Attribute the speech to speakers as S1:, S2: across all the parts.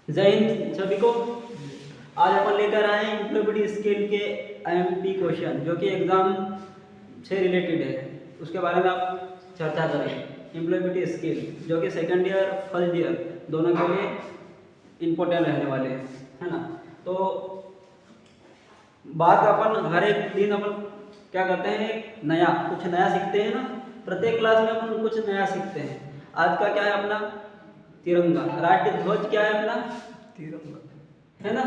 S1: जय हिंद सभी को। आज अपन लेकर आए हैं एम्प्लॉयबिलिटी स्किल के आईएमपी क्वेश्चन जो कि एग्जाम से रिलेटेड है, उसके बारे में आप चर्चा करेंगे। एम्प्लॉयबिलिटी स्किल जो कि सेकंड ईयर फर्स्ट ईयर दोनों के लिए इम्पोर्टेंट रहने वाले हैं, है ना। तो बात अपन हर एक दिन अपन क्या करते हैं, कुछ नया सीखते हैं ना। प्रत्येक क्लास में अपन कुछ नया सीखते हैं। आज का क्या है अपना तिरंगा, राष्ट्रीय ध्वज क्या है अपना
S2: तिरंगा,
S1: है ना,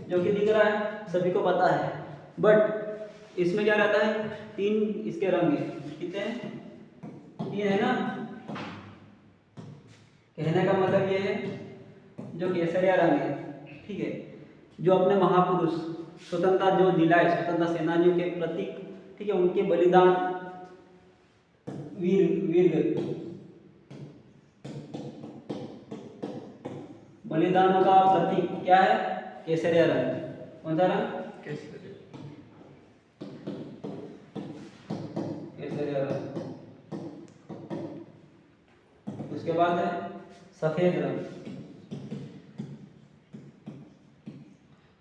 S1: जो कि दिख रहा है सभी को पता है। बट इसमें क्या रहता है, तीन इसके रंग हैं। कितने हैं? तीन है ना। कहने का मतलब ये है जो केसरिया रंग है, ठीक है, जो अपने महापुरुष स्वतंत्रता जो दिलाए, स्वतंत्रता सेनानियों के प्रतीक, ठीक है, उनके बलिदान वीर बलिदानों का प्रतीक क्या है? केसरिया रंग। कौन सा रंग? केसरिया रंग। उसके बाद है सफेद रंग,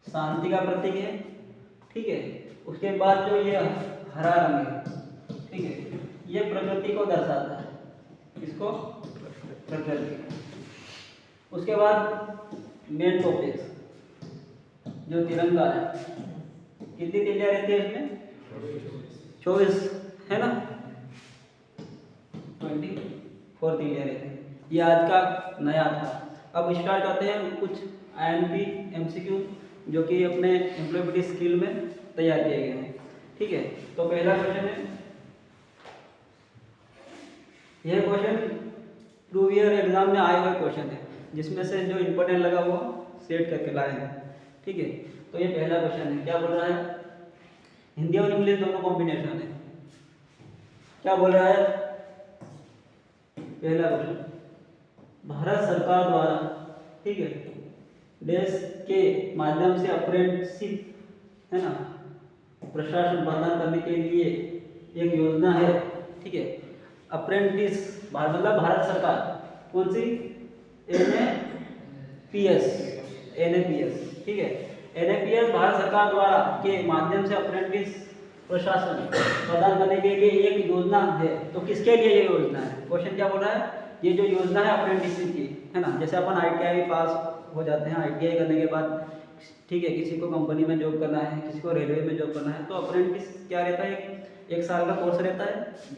S1: शांति का प्रतीक है, ठीक है। उसके बाद जो ये हरा रंग है, ठीक है, ये प्रकृति को दर्शाता है। इसको प्रकृति। उसके बाद मेन टॉपिक्स जो तिरंगा है, कितनी तिलियां रहती है इसमें? 24 है ना, 24 तिलियां रहती है। ये आज का नया था। अब स्टार्ट करते हैं कुछ आईएमपी एमसीक्यू जो कि अपने एम्प्लॉयबिलिटी स्किल में तैयार किए गए हैं, ठीक है। तो पहला क्वेश्चन है, यह क्वेश्चन प्रीवियस ईयर एग्जाम में आए हुए क्वेश्चन है, जिसमें से जो इम्पोर्टेंट लगा हुआ सेट करके लाए हैं, ठीक है। तो ये पहला क्वेश्चन है, क्या बोल रहा है? हिंदी और इंग्लिश दोनों कॉम्बिनेशन है। क्या बोल रहा है? पहला क्वेश्चन, भारत सरकार द्वारा, ठीक है, देश के माध्यम से अप्रेंटिसशिप, है ना, प्रशासन प्रदान करने के लिए एक योजना है, ठीक है। अप्रेंटिस मतलब भारत सरकार कौन सी? एनएपीएस, ठीक है। एनएपीएस भारत सरकार द्वारा के माध्यम से अप्रेंटिस प्रशासन प्रदान करने के लिए एक योजना है। तो किसके लिए ये योजना है? क्वेश्चन क्या बोल रहा है? ये जो योजना है अप्रेंटिसशिप की, है ना। जैसे अपन आईटीआई पास हो जाते हैं, आईटीआई करने के बाद, ठीक है, किसी को कंपनी में जॉब करना है, किसी को रेलवे में जॉब करना है, तो अप्रेंटिस क्या रहता है? एक साल का कोर्स रहता है,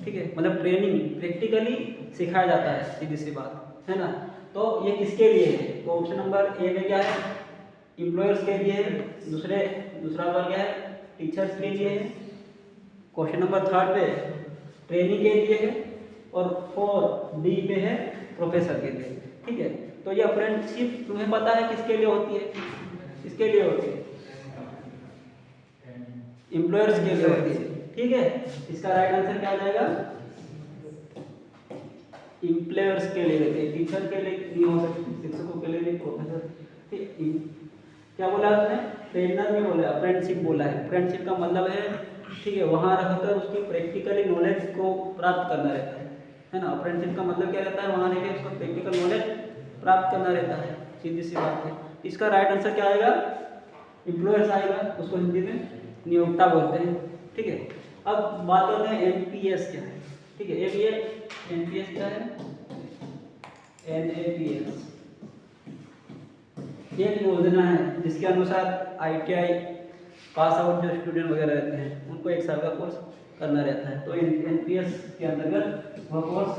S1: ठीक है, मतलब ट्रेनिंग प्रैक्टिकली सिखाया जाता है, सीधी सी बात है ना। तो ये किसके लिए है? तो ऑप्शन नंबर ए में क्या है? एम्प्लॉयर्स के लिए है। दूसरा वर्ग क्या है? टीचर्स के लिए है। क्वेश्चन नंबर थर्ड पे ट्रेनिंग के लिए है, और 4D पे है प्रोफेसर के लिए, ठीक है। तो ये अप्रेंटिसशिप तुम्हें पता है किसके लिए होती है? किसके लिए होती है? एम्प्लॉयर्स के लिए होती है, ठीक है। इसका राइट आंसर क्या आ जाएगा? एम्प्लॉयर्स के लिए रहती है, टीचर के लिए नहीं हो सकती, शिक्षकों के लिए नहीं, प्रोफेसर, ठीक। क्या बोला आपने? ट्रेनर में बोला, अप्रेंटिसशिप बोला है। अप्रेंटिसशिप का मतलब है, ठीक है, वहाँ रहकर उसकी प्रैक्टिकली नॉलेज को प्राप्त करना रहता है ना। अप्रेंटिसशिप का मतलब क्या रहता है? वहाँ रहकर उसको प्रैक्टिकल नॉलेज प्राप्त करना रहता है, सीधी सी बात है। इसका राइट आंसर क्या आएगा? एम्प्लॉयर्स आएगा, उसको हिंदी में नियोक्ता बोलते हैं, ठीक है। अब बात करते हैं एनपीएस क्या है, ठीक है। एक ये एनपीएस क्या है? एनएपीएस एक योजना है जिसके अनुसार आईटीआई पास आउट जो स्टूडेंट वगैरह रहते हैं उनको एक साल का कोर्स करना रहता है। तो एनपीएस के अंतर्गत वह कोर्स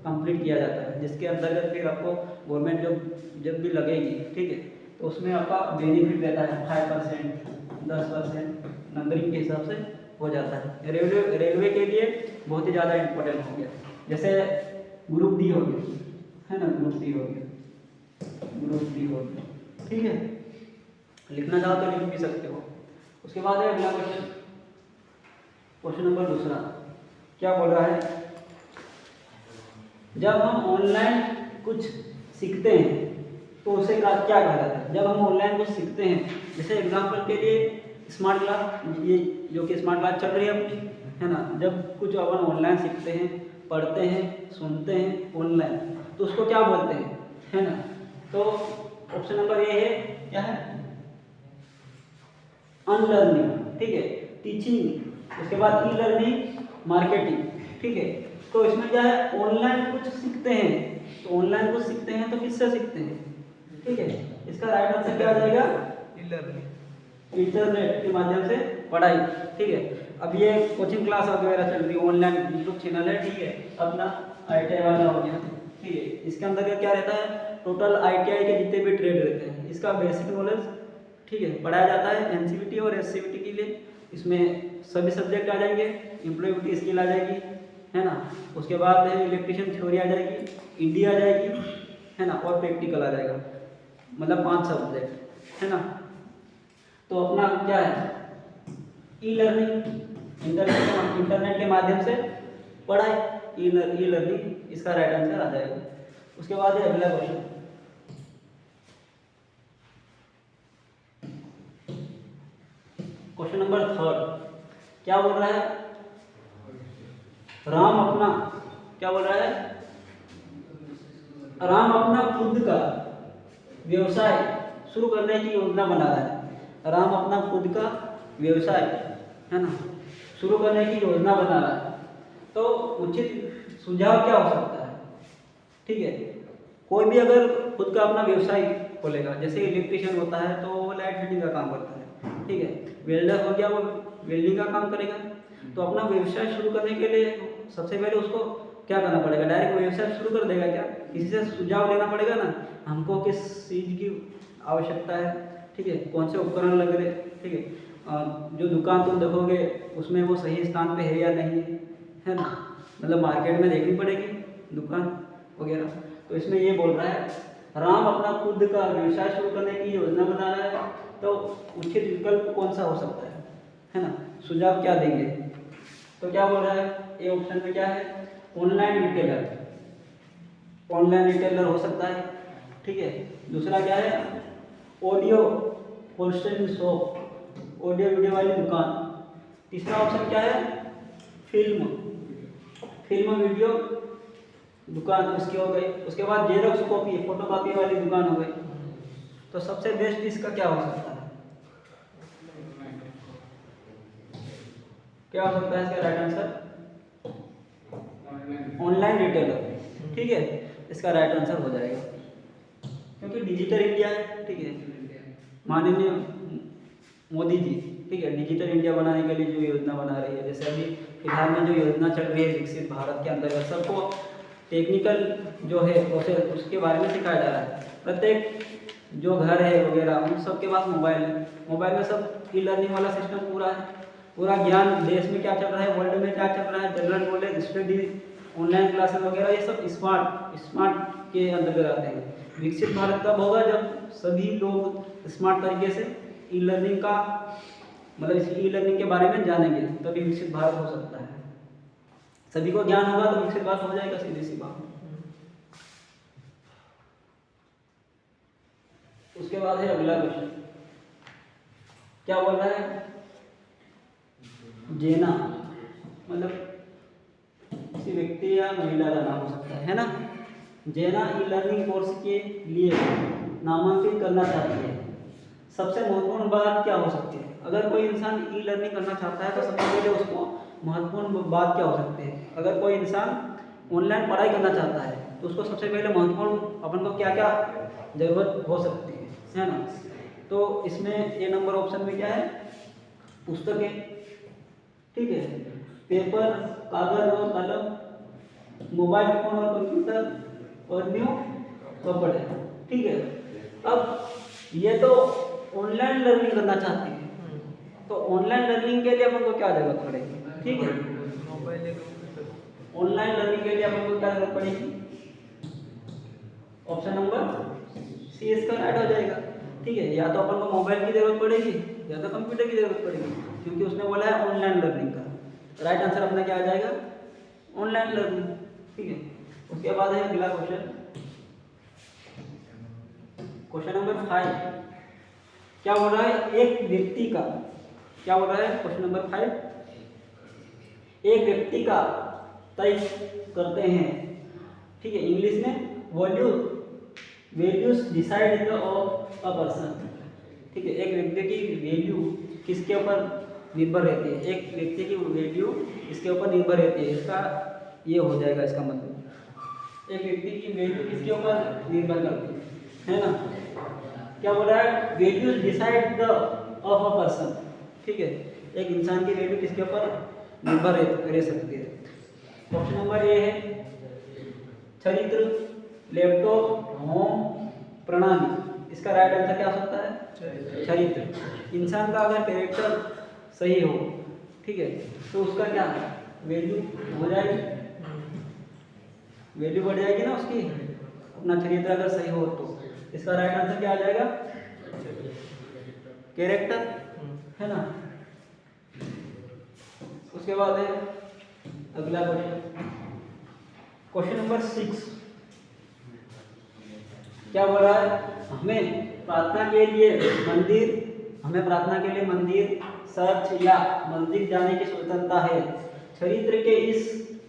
S1: कंप्लीट किया जाता है, जिसके अंतर्गत फिर आपको गवर्नमेंट जॉब जब भी लगेगी, ठीक है, तो उसमें आपका बेनिफिट रहता है 5%, 10% नंबरिंग के हिसाब से हो जाता है। रेलवे के लिए बहुत ही ज़्यादा इम्पोर्टेंट हो गया। जैसे ग्रुप डी हो गया, है ना, ग्रुप डी हो गया, ठीक है। लिखना चाहो तो लिख भी सकते हो। उसके बाद है अगला क्वेश्चन, क्वेश्चन नंबर दूसरा, क्या बोल रहा है? जब हम ऑनलाइन कुछ सीखते हैं तो उसे क्या कहा जाता है? जब हम ऑनलाइन कुछ सीखते हैं, जैसे एग्जाम्पल के लिए स्मार्ट क्लास, ये जो कि स्मार्ट क्लास चल रही है अपनी, है ना। जब कुछ अपन ऑनलाइन सीखते हैं, पढ़ते हैं, सुनते हैं ऑनलाइन, तो उसको क्या बोलते हैं, है ना। तो ऑप्शन नंबर ए है, क्या है, अनलर्निंग, ठीक है, टीचिंग, उसके बाद ई लर्निंग, मार्केटिंग, ठीक है। तो इसमें क्या है, ऑनलाइन कुछ सीखते हैं, तो ऑनलाइन कुछ सीखते हैं तो किससे सीखते हैं, ठीक है। इसका राइट आंसर क्या आ जाएगा,
S2: ई लर्निंग,
S1: इंटरनेट के माध्यम से पढ़ाई, ठीक है। अब ये कोचिंग क्लास वगैरह चल रही है, ऑनलाइन यूट्यूब चैनल है, ठीक है, अपना ITI वाला हो गया, ठीक है। इसके अंदर क्या रहता है, टोटल ITI के जितने भी ट्रेड रहते हैं इसका बेसिक नॉलेज, ठीक है, पढ़ाया जाता है। NCVT और SCVT के लिए इसमें सभी सब्जेक्ट आ जाएंगे, एम्प्लॉयबिलिटी स्किल आ जाएगी, है ना, उसके बाद इलेक्ट्रिशियन थ्योरी आ जाएगी, ED आ जाएगी, है ना, और प्रैक्टिकल आ जाएगा, मतलब 5 सब्जेक्ट, है ना। तो अपना क्या है, ई लर्निंग, इंटरनेट के माध्यम से पढ़ाई, ई लर्निंग इसका राइट आंसर आ जाएगा। उसके बाद है अगला क्वेश्चन, क्वेश्चन नंबर 3, क्या बोल रहा है, राम अपना, क्या बोल रहा है, राम अपना खुद का व्यवसाय शुरू करने की योजना बना रहा है। राम अपना खुद का व्यवसाय, है ना, शुरू करने की योजना बना रहा है। तो उचित सुझाव क्या हो सकता है, ठीक है। कोई भी अगर खुद का अपना व्यवसाय खोलेगा, जैसे इलेक्ट्रिशियन होता है तो वो लाइट फिटिंग का काम करता है, ठीक है, वेल्डर हो गया वो वेल्डिंग का काम करेगा। तो अपना व्यवसाय शुरू करने के लिए सबसे पहले उसको क्या करना पड़ेगा, डायरेक्ट व्यवसाय शुरू कर देगा क्या, किसी से सुझाव लेना पड़ेगा ना, हमको किस चीज़ की आवश्यकता है, ठीक है, कौन से उपकरण लग रहे, ठीक है, जो दुकान तुम देखोगे उसमें वो सही स्थान पे है या नहीं है ना, मतलब मार्केट में देखनी पड़ेगी दुकान वगैरह। तो इसमें ये बोल रहा है, राम अपना खुद का व्यवसाय शुरू करने की योजना बना रहा है, तो उचित विकल्प कौन सा हो सकता है ना, सुझाव क्या देंगे। तो क्या बोल रहा है, ए ऑप्शन में क्या है, ऑनलाइन रिटेलर, ऑनलाइन रिटेलर हो सकता है, ठीक है। दूसरा क्या है, audio hosting shop, audio video वाली दुकान। तीसरा ऑप्शन क्या है, फिल्म वीडियो दुकान, उसकी हो गई। उसके बाद जेरोक्स कॉपी, फोटो कॉपी वाली दुकान हो गई। तो सबसे बेस्ट इसका क्या हो सकता है, क्या हो सकता है इसका राइट आंसर, ऑनलाइन रिटेलर, ठीक है, इसका राइट आंसर हो जाएगा, क्योंकि डिजिटल इंडिया है, ठीक है, माननीय मोदी जी, ठीक है, डिजिटल इंडिया बनाने के लिए जो योजना बना रही है, जैसे अभी फिलहाल में जो योजना चल रही है विकसित भारत के अंतर्गत, सबको टेक्निकल जो है प्रोसेस उसके बारे में सिखाया जा रहा है। प्रत्येक जो घर है वगैरह उन सबके पास मोबाइल है, मोबाइल में सब ई लर्निंग वाला सिस्टम पूरा है, पूरा ज्ञान देश में क्या चल रहा है, वर्ल्ड में क्या चल रहा है, general knowledge, study, online classes वगैरह, ये सब स्मार्ट के अंतर्गत आते हैं। विकसित भारत कब होगा, जब सभी लोग स्मार्ट तरीके से ई लर्निंग का मतलब इस ई लर्निंग के बारे में जानेंगे, तभी विकसित भारत हो सकता है। सभी को ज्ञान होगा तो विकसित भारत हो जाएगा, सीधी सी बात। उसके बाद है अगला क्वेश्चन, क्या बोल रहा है, जेना, मतलब किसी व्यक्ति या महिला का नाम हो सकता है ना, जेना ई लर्निंग कोर्स के लिए नामांकित करना चाहती है। सबसे महत्वपूर्ण बात क्या हो सकती है, अगर कोई इंसान ई लर्निंग करना चाहता है तो सबसे पहले उसको महत्वपूर्ण बात क्या हो सकती है। अगर कोई इंसान ऑनलाइन पढ़ाई करना चाहता है तो उसको सबसे पहले महत्वपूर्ण अपन को क्या क्या जरूरत हो सकती है ना। तो इसमें ए नंबर ऑप्शन में क्या है, पुस्तकें, ठीक है, पेपर, कागज और कलम, मोबाइल फोन और कंप्यूटर और न्यू कपड़े, ठीक है। अब ये तो ऑनलाइन लर्निंग करना चाहते हैं, तो ऑनलाइन लर्निंग के लिए अपन को क्या जरूरत पड़ेगी, ठीक है,
S2: मोबाइल,
S1: ऑनलाइन लर्निंग के लिए अपन को क्या जरूरत पड़ेगी, ऑप्शन नंबर सी इसका राइट हो जाएगा, ठीक है। या तो अपन को मोबाइल की जरूरत पड़ेगी या तो कंप्यूटर की जरूरत पड़ेगी, क्योंकि उसने बोला है ऑनलाइन लर्निंग का। राइट आंसर अपना क्या आ जाएगा, ऑनलाइन लर्निंग, ठीक है। उसके बाद है अगला क्वेश्चन, क्वेश्चन नंबर 5, क्या बोल रहा है, एक व्यक्ति का, क्या बोल रहा है क्वेश्चन नंबर 5, एक व्यक्ति का तय करते हैं, ठीक है, इंग्लिश में values decide of a person. ठीक है, एक व्यक्ति की वैल्यू किसके ऊपर निर्भर रहती है, एक व्यक्ति की वैल्यू इसके ऊपर निर्भर रहती है, इसका ये हो जाएगा इसका मतलब। एक व्यक्ति की वैल्यू किसके ऊपर निर्भर करती है ना, क्या बोल रहा है, values decide the of a person. ठीक है, एक इंसान की वैल्यू किसके ऊपर निर्भर रह सकती है। ऑप्शन नंबर ए है चरित्र, लैपटॉप, होम, प्रणाली। इसका राइट आंसर क्या हो सकता है, चरित्र। इंसान का अगर कैरेक्टर सही हो, ठीक है, तो उसका क्या वैल्यू हो जाएगी, वैल्यू बढ़ जाएगी ना उसकी, अपना चरित्र अगर सही हो तो। इसका राइट आंसर क्या आ जाएगा, कैरेक्टर, है ना। उसके बाद है अगला क्वेश्चन, क्वेश्चन नंबर 6। क्या बोल रहा है, हमें प्रार्थना के लिए मंदिर, चर्च या मस्जिद जाने की स्वतंत्रता है। चरित्र के इस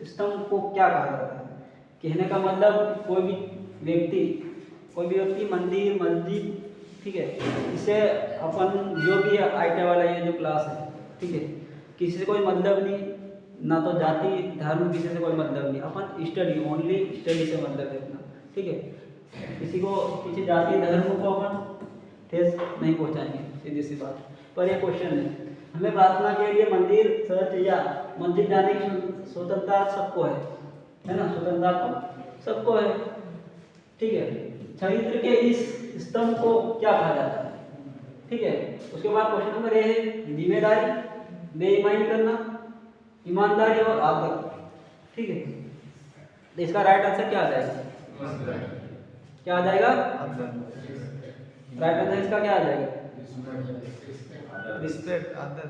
S1: स्तंभ को क्या कहा जाता है। कहने का मतलब कोई भी व्यक्ति मंदिर, मस्जिद, ठीक है, इसे अपन जो भी आईटी वाला ये जो क्लास है, ठीक है, किसी से कोई मतलब नहीं, ना तो जाति धर्म किसी से कोई मतलब नहीं, अपन स्टडी, ओनली स्टडी से मतलब है अपना। ठीक है, किसी जाति धर्म को अपन ठेस नहीं पहुंचाएंगे, सीधी सी बात। पर ये क्वेश्चन है, हमें प्रार्थना के लिए मंदिर, चर्च या मस्जिद जाने की स्वतंत्रता सबको है ना, स्वतंत्रता तो सबको है। ठीक है, चरित्र के इस स्तंभ को क्या कहा जाता है। ठीक है, उसके बाद क्वेश्चन नंबर ए है जिम्मेदारी, बेईमानी करना, ईमानदारी और आदर। ठीक है, तो इसका राइट आंसर क्या आ जाएगा, क्या आ जाएगा, राइट आंसर इसका क्या आ जाएगा,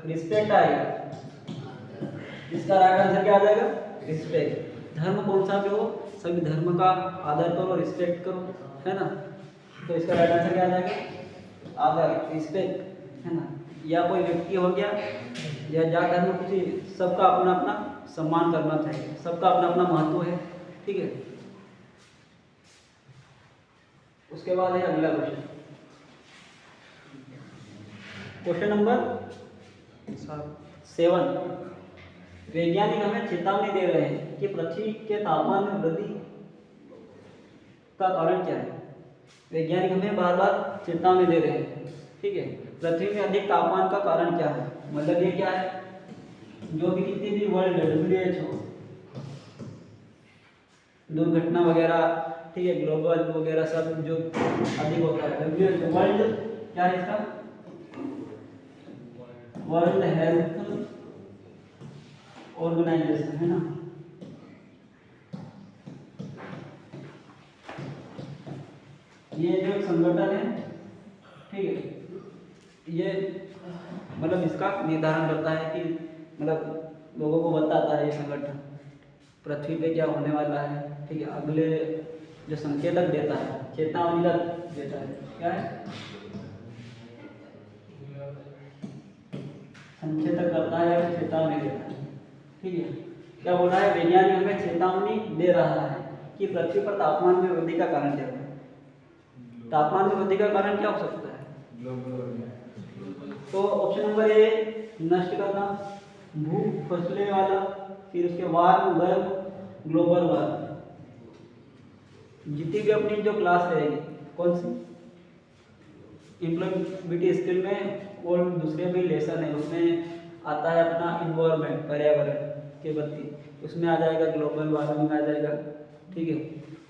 S1: रिस्पेक्ट आएगा। इसका राइट आंसर क्या आ जाएगा, रिस्पेक्ट। धर्म कौन सा भी हो, सभी धर्म का आदर करो, रिस्पेक्ट करो, है ना। तो इसका राइट आंसर क्या आ जाएगा, आदर, रिस्पेक्ट, है ना। या कोई व्यक्ति हो गया या जात धर्म, किसी सबका अपना अपना सम्मान करना चाहिए, सबका अपना अपना महत्व है। ठीक है, उसके बाद है अगला क्वेश्चन, क्वेश्चन नंबर 7। वैज्ञानिक हमें चेतावनी दे रहे हैं कि पृथ्वी के तापमान में वृद्धि का कारण क्या है। वैज्ञानिक हमें बार बार चेतावनी दे रहे हैं, ठीक है, पृथ्वी में अधिक तापमान का कारण क्या है। मतलब ये क्या है, जो भी कितनी भी वर्ल्ड WHO दुर्घटना वगैरह, ठीक है, ग्लोबल वगैरह सब जो अधिक होता है, WHO वर्ल्ड क्या है इसका, वर्ल्ड हेल्थ ऑर्गेनाइजेशन, है ना। ये जो संगठन है, ठीक है, ये मतलब इसका निर्धारण करता है कि मतलब लोगों को बताता है ये संगठन पृथ्वी पे क्या होने वाला है। ठीक है, अगले जो संकेतक देता है, चेतावनी देता है, क्या है, संकेतक करता है, चेतावनी देता है। ठीक है, क्या बोल रहा है, वैज्ञानिक हमें चेतावनी दे रहा है कि पृथ्वी पर तापमान में वृद्धि का कारण क्या है। तापमान में वृद्धि का कारण क्या हो सकता है, तो ऑप्शन नंबर ए नष्ट करना, भूख फसले वाला, फिर उसके वार्म, गर्म, ग्लोबल वार्म। जितनी भी अपनी जो क्लास रहेगी, कौन सी एम्प्लॉयबिलिटी स्किल में और दूसरे भी लेसन है, उसमें आता है अपना इन्वायरमेंट, पर्यावरण के प्रति, उसमें आ जाएगा ग्लोबल वार्मिंग आ जाएगा। ठीक है,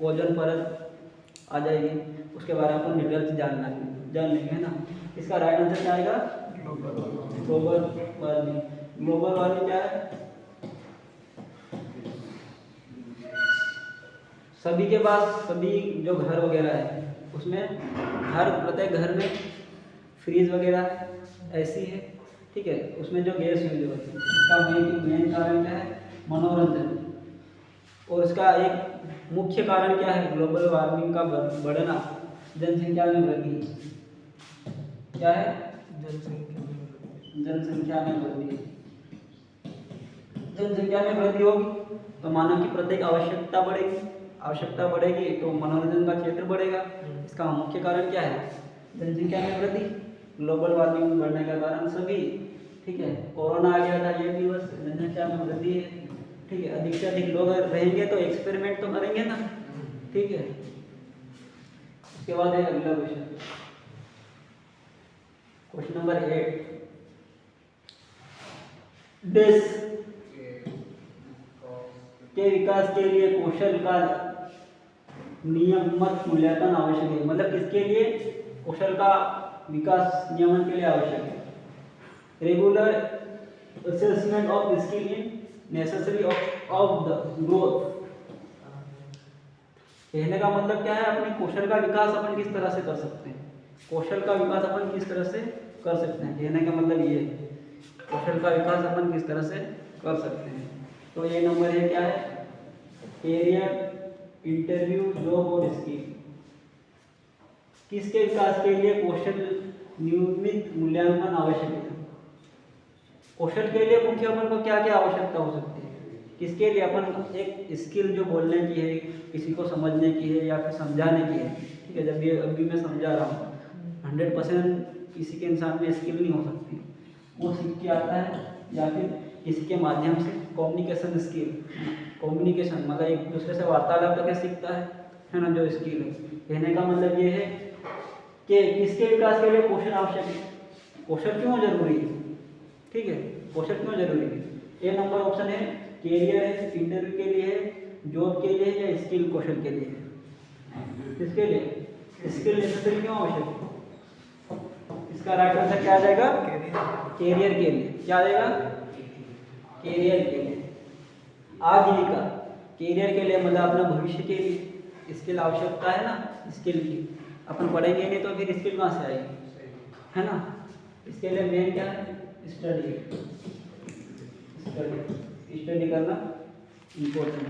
S1: ओजोन परत आ जाएगी, उसके बारे में अपन डिटेल से जान लेंगे, है ना। इसका राइट आंसर क्या आएगा, ग्लोबल वार्मिंग। ग्लोबल वार्मिंग क्या है, सभी के पास, सभी जो घर वगैरह है उसमें प्रत्येक घर में फ्रीज वगैरह ऐसी है। ठीक है, उसमें जो गैस यूज होती है, इसका मेन कारण क्या है, मनोरंजन। और इसका एक मुख्य कारण क्या है, ग्लोबल वार्मिंग का बढ़ना, जनसंख्या में वृद्धि। क्या है, जनसंख्या में वृद्धि। जनसंख्या में वृद्धि होगी तो मानव की प्रत्येक आवश्यकता बढ़ेगी, आवश्यकता बढ़ेगी तो मनोरंजन का क्षेत्र बढ़ेगा। इसका मुख्य कारण क्या है? जनसंख्या में वृद्धि, ग्लोबल वार्मिंग बढ़ने का कारण सभी, ठीक है। कोरोना आ गया था, ये भी बस जनसंख्या में वृद्धि है, ठीक है। अधिक से अधिक लोग रहेंगे तो एक्सपेरिमेंट तो करेंगे ना, ठीक है। उसके बाद है अगला क्वेश्चन, क्वेश्चन नंबर 8। देश के विकास के लिए कौशल का नियमित मूल्यांकन आवश्यक है। मतलब किसके लिए? कौशल का विकास नियमन के लिए आवश्यक है। Regular assessment of skill in necessary of the growth. कहने का मतलब क्या है? अपने कौशल का विकास अपन किस तरह से कर सकते हैं, कौशल का विकास अपन किस तरह से कर सकते हैं, कहने का मतलब ये है कौशल का विकास अपन किस तरह से कर सकते हैं। तो ये नंबर है क्या है? कैरियर, इंटरव्यू, जॉब और स्किल। किसके विकास के लिए कौशल नियमित मूल्यांकन आवश्यक है? कौशल के लिए मुख्य अपन को क्या क्या आवश्यकता हो सकती है? किसके लिए? अपन एक स्किल जो बोलने की है, किसी को समझने की है या फिर समझाने की है, ठीक है। जब ये अभी मैं समझा रहा हूँ, 100% किसी के इंसान में स्किल नहीं हो सकती, वो सीख के आता है या फिर किसी के माध्यम से। कम्युनिकेशन स्किल, कम्युनिकेशन मतलब एक दूसरे से वार्तालाप करके सीखता है ना, जो स्किल है। कहने का मतलब ये है कि किसके विकास के लिए कौशल आवश्यक है, कौशल क्यों जरूरी है, ठीक है। कौशल क्यों जरूरी है? ए नंबर ऑप्शन है कैरियर है, इंटरव्यू के लिए है, जॉब के लिए है या स्किल कौशल के लिए है? किसके लिए? स्किल नेसेसरी क्यों आवश्यक है? इसका राइट आंसर क्या आ जाएगा? कैरियर के लिए। क्या आ जाएगा? कैरियर के लिए, आजीविका। कैरियर के लिए मतलब अपना भविष्य के लिए स्किल आवश्यकता है ना, स्किल की। अपन पढ़ेंगे नहीं तो फिर स्किल कहाँ से आएगी, है ना। इसके लिए मेन क्या है? स्टडी, स्टडी करना इम्पोर्टेंट,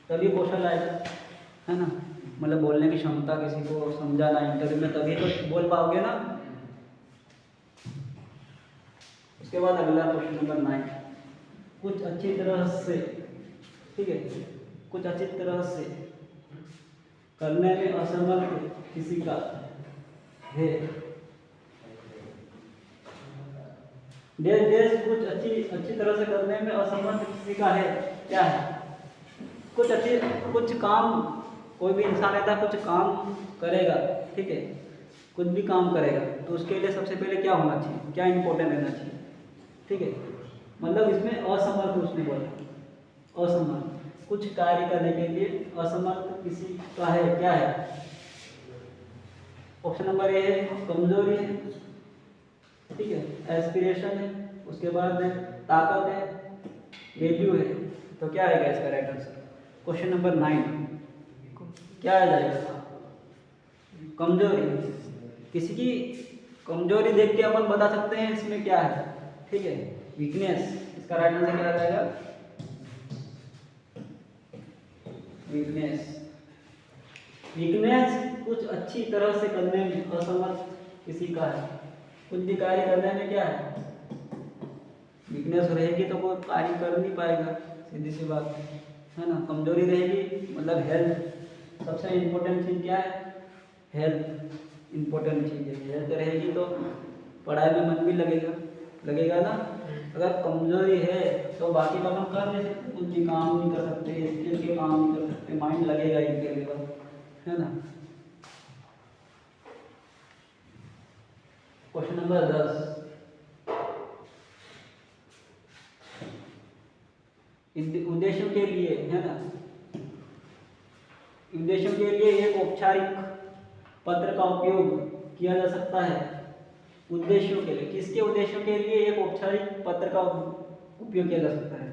S1: तभी कौशल आएगा, है ना। मतलब बोलने की क्षमता, किसी को समझाना इंटरव्यू में, तभी तो बोल पाओगे ना। उसके बाद अगला क्वेश्चन नंबर 9। कुछ अच्छी तरह से, ठीक है, कुछ अच्छी तरह से करने में असमर्थ किसी का है। देश कुछ अच्छी तरह से करने में असमर्थ किसी का है, क्या है? कुछ काम, कोई भी इंसान ऐसा कुछ काम करेगा, ठीक है, कुछ भी काम करेगा तो उसके लिए सबसे पहले क्या होना चाहिए, क्या इंपॉर्टेंट रहना चाहिए, ठीक है। मतलब इसमें असमर्थ उसने बोला, असमर्थ कुछ कार्य करने के लिए असमर्थ किसी का है, क्या है? ऑप्शन नंबर ए है कमजोरी है, ठीक है, एस्पिरेशन है, उसके बाद में ताकत है, वैल्यू है। तो क्या आएगा इसका राइट आंसर? क्वेश्चन नंबर 9 क्या आ जाएगा? कमजोरी। किसी की कमजोरी देख के अपन बता सकते हैं इसमें क्या है, ठीक है, वीकनेस। इसका राइट आंसर क्या आ जाएगा? वीकनेस। वीकनेस कुछ अच्छी तरह से करने में असमर्थ किसी का है, कुछ भी कार्य करने में क्या है, वीकनेस रहेगी तो वो कार्य कर नहीं पाएगा, सीधी सी बात है ना। कमजोरी रहेगी मतलब हेल्थ, सबसे इम्पोर्टेंट चीज़ क्या है? हेल्थ इम्पोर्टेंट चीज़ है। हेल्थ रहेगी तो पढ़ाई में मन भी लगेगा ना। अगर कमजोरी है तो बाकी काम हम कर नहीं सकते, कुछ भी काम नहीं कर सकते, स्किल के काम नहीं कर सकते, माइंड लगेगा इनके लिए, है ना। Question number 10। उद्देश्यों के लिए, है ना, उद्देश्यों के लिए एक औपचारिक पत्र का उपयोग किया जा सकता है। उद्देश्यों के लिए, किसके उद्देश्यों के लिए एक औपचारिक पत्र का उपयोग किया जा सकता है?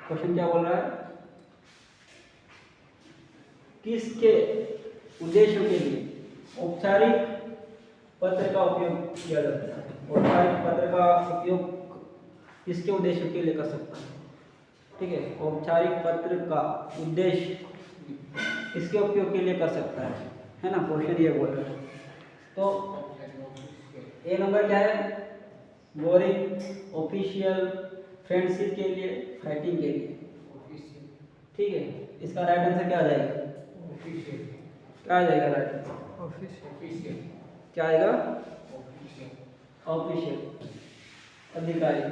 S1: क्वेश्चन क्या बोल रहा है? किसके उद्देश्यों के लिए औपचारिक पत्र का उपयोग किया जा सकता है? औपचारिक पत्र का उपयोग किसके उद्देश्यों के लिए कर सकता है, ठीक है। औपचारिक पत्र का उद्देश्य किसके उपयोग के लिए कर सकता है ना, क्वेश्चन ये बोल रहा है। तो ए नंबर क्या है? बोरिंग, ऑफिशियल, फ्रेंडशिप के लिए, फाइटिंग के लिए, ठीक है। इसका राइट आंसर क्या आ जाएगा? क्या आ जाएगा राइट आंसर?
S2: ऑफिशियल।
S1: क्या आएगा? ऑफिशियल, अधिकारी।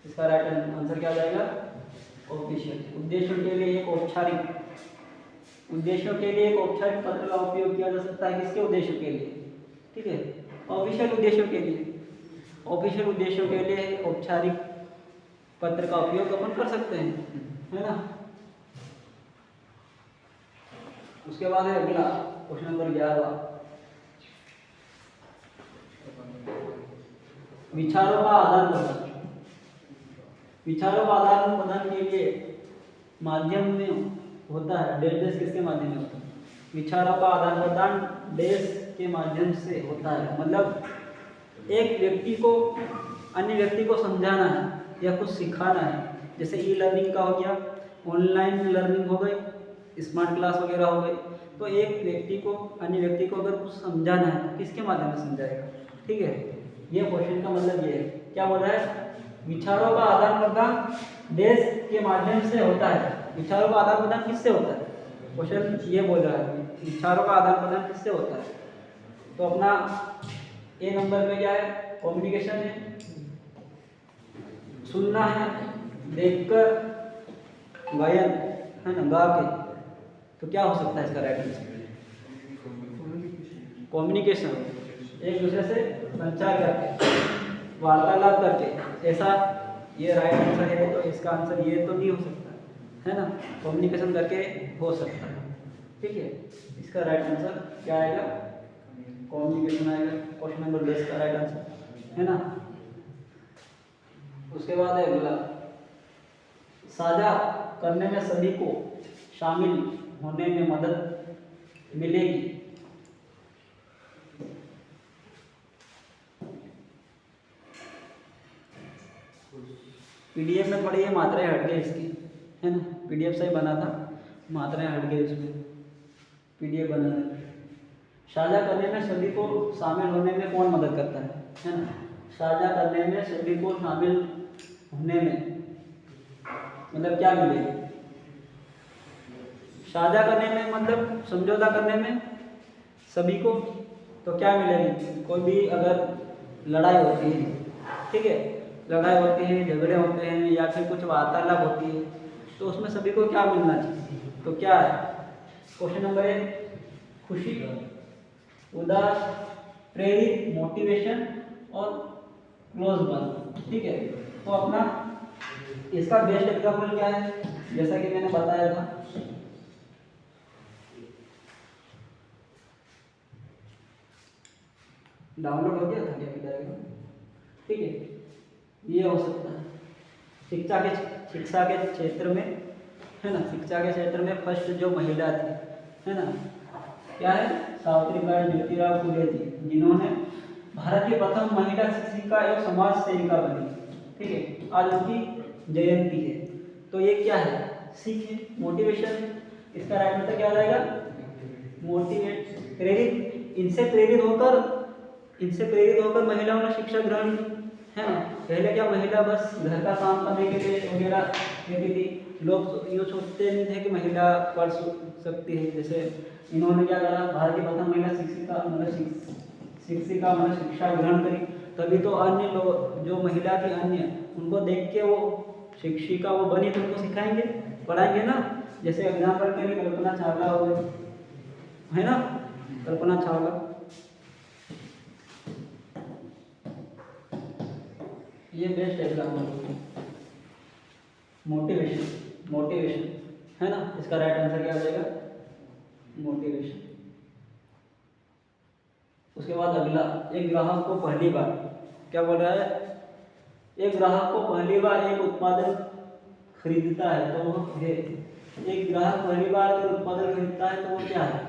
S1: इसका राइट आंसर क्या आ जाएगा? ऑफिशियल। उद्देश्यों के लिए एक औपचारिक पत्र का उपयोग किया जा सकता है। किसके उद्देश्यों के लिए? ठीक है, ऑफिशियल उद्देश्यों के लिए। ऑफिशियल उद्देश्यों के लिए औपचारिक पत्र का उपयोग अपन कर सकते हैं, है ना। उसके बाद है अगला क्वेश्चन नंबर 11। विचारों का आदान प्रदान के लिए माध्यम में होता है। डेश किसके माध्यम में होता है? विचारों का आदान प्रदान डेश के माध्यम से होता है। मतलब एक व्यक्ति को अन्य व्यक्ति को समझाना है या कुछ सिखाना है। जैसे ई लर्निंग का हो गया, ऑनलाइन लर्निंग हो गई, स्मार्ट क्लास वगैरह हो गई। तो एक व्यक्ति को अन्य व्यक्ति को अगर कुछ समझाना है तो किसके माध्यम से समझाएगा? ठीक है, ये क्वेश्चन का मतलब ये है। क्या बोल रहा है? विचारों का आदान प्रदान देश के माध्यम से होता है। विचारों का आदान प्रदान किससे होता है? क्वेश्चन ये बोल रहा है विचारों का आदान प्रदान किससे होता है। तो अपना ए नंबर पे क्या है? कम्युनिकेशन है, सुनना है, देखकर, गायन है ना, गा के। तो क्या हो सकता है इसका राइट आंसर? कम्युनिकेशन, एक दूसरे से संचार करके, वार्तालाप करके। ऐसा ये राइट आंसर है, तो इसका आंसर ये तो नहीं हो सकता, है ना। कम्युनिकेशन करके हो सकता है। ठीक है, इसका राइट आंसर क्या आएगा? कम्युनिकेशन आएगा। क्वेश्चन नंबर 10 का राइट आंसर, है ना। उसके बाद है अगला, साझा करने में सभी को शामिल होने में मदद मिलेगी। पीडीएफ में थोड़ी ये मात्राएं हट गई इसकी, है ना। पीडीएफ से ही बना था, मात्राएं हट गई इसमें पीडीएफ बनाने में। साझा करने में सभी को शामिल होने में कौन मदद करता है ना। साझा करने में सभी को शामिल होने में मतलब क्या मिलेगा? साझा करने में मतलब समझौता करने में सभी को तो क्या मिलेगी? कोई भी अगर लड़ाई होती है, ठीक है, लड़ाई होती है, झगड़े होते हैं या फिर कुछ वार्तालाप होती है, तो उसमें सभी को क्या मिलना चाहिए? तो क्या है? क्वेश्चन नंबर 1 खुशी, उदास, प्रेरित, मोटिवेशन और क्लोज बन। ठीक है, तो अपना इसका बेस्ट एग्जाम्पल क्या है? जैसा कि मैंने बताया था, डाउनलोड हो गया था क्या विद्यालय? ठीक है, ये हो सकता है शिक्षा के क्षेत्र में, है ना। शिक्षा के क्षेत्र में फर्स्ट जो महिला थी, है ना, क्या है? सावित्रीबाई ज्योतिराव फुले जी, जिन्होंने भारत की प्रथम महिला शिक्षिका एवं समाज सेविका बनी। ठीक है, आज उनकी जयंती है। तो ये क्या है? सीख है, मोटिवेशन। इसका राइट आंसर क्या आ जाएगा? मोटिवेट, प्रेरित। इनसे प्रेरित होकर महिलाओं ने शिक्षा ग्रहण की, है ना। पहले क्या महिला बस घर का काम करने के लिए वगैरह रहती थी। लोग ये सोचते नहीं थे कि महिला पढ़ सकती है। जैसे इन्होंने क्या करा? भारत की प्रथम महिला शिक्षिका मतलब शिक्षा ग्रहण करी। तभी तो अन्य लोग जो महिला थी अन्य, उनको देख के वो शिक्षिका वो बनी, तो उनको सिखाएंगे, पढ़ाएंगे ना। जैसे एग्जाम्पल के लिए कल्पना चावला हो गई, है ना, कल्पना चावला। ये बेस्ट एग्जाम्पल। मोटिवेशन, है ना। इसका राइट आंसर क्या आ जाएगा? मोटिवेशन। उसके बाद अगला, एक ग्राहक को पहली बार, क्या बोल रहा है? एक ग्राहक को पहली बार एक उत्पादन खरीदता है तो वो है। एक ग्राहक पहली बार एक उत्पादन खरीदता है तो वो क्या है?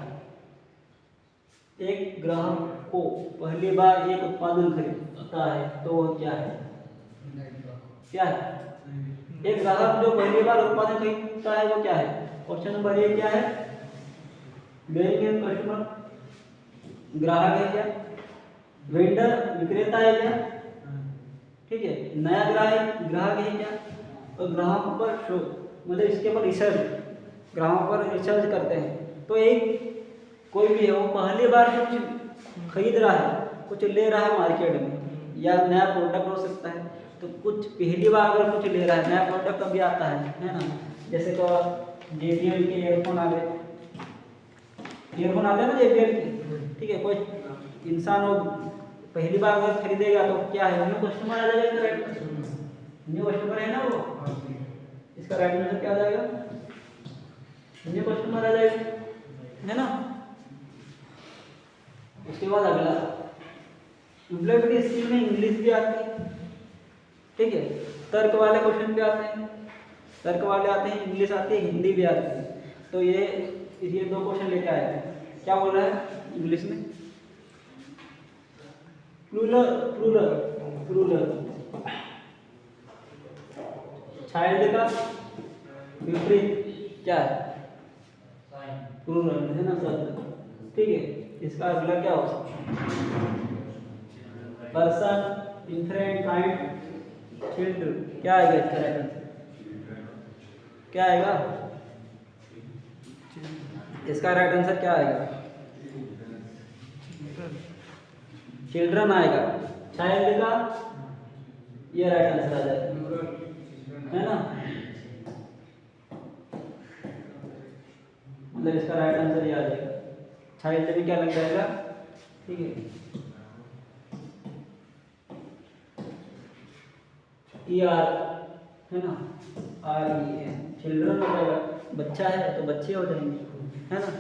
S1: एक ग्राहक को पहली बार एक उत्पादन खरीदता है तो वो क्या है? क्या है? एक ग्राहक जो पहली बार उत्पादन खरीदता है वो क्या है? क्वेश्चन नंबर 1 क्या है? वेरिंग कस्टमर, ग्राहक है क्या? वेंडर, विक्रेता है क्या? ठीक है, नया ग्राहक है क्या? और ग्राहकों पर शोध मतलब इसके ऊपर रिसर्च, ग्राहकों पर रिसर्च करते हैं तो एक कोई भी है वो पहली बार कुछ खरीद रहा है, कुछ ले रहा है मार्केट में, या नया प्रोडक्ट हो सकता है। तो कुछ पहली बार अगर कुछ ले रहा है, नया प्रोडक्ट अभी आता है ना, जैसे तो JBL के ईयरफोन आ गए, ईयरफोन आते हैं ना JBL के, ठीक है। कोई इंसान हो पहली बार अगर खरीदेगा तो क्या है, न्यू कस्टमर आ जाएगा इसका राइट, न्यू कस्टमर है ना वो, इसका राइट आंसर क्या आ जाएगा, न्यू कस्टमर आ जाएगा, है ना। उसके बाद अगला एम्प्लॉयबिलिटी स्किल में इंग्लिश भी आती है, ठीक है। तर्क वाले क्वेश्चन भी आते हैं, तर्क वाले आते हैं, इंग्लिश आती है, हिंदी भी आती है। तो ये 2 क्वेश्चन लेके आए हैं। क्या बोल रहा है इंग्लिश में, प्लूरल प्लूरल प्लूरल, चाइल्ड का विपरीत क्या है, प्लूरल है ना शब्द, ठीक है। इसका अगला क्या हो सकता है, पर्सन, इन्फ्रेंट, काइंड, चिल्ड्रन, क्या आएगा इसका राइट आंसर, क्या आएगा इसका राइट आंसर, क्या आएगा, चिल्ड्रन आएगा। चाइल्ड का ये राइट आंसर आ जाएगा, है ना। मतलब इसका राइट आंसर ये आ जाएगा, चाइल्ड भी क्या लग जाएगा, ठीक है। ER है ना, REN, चिल्ड्रन हो जाएगा, बच्चा है तो बच्चे हो जाएंगे, है ना।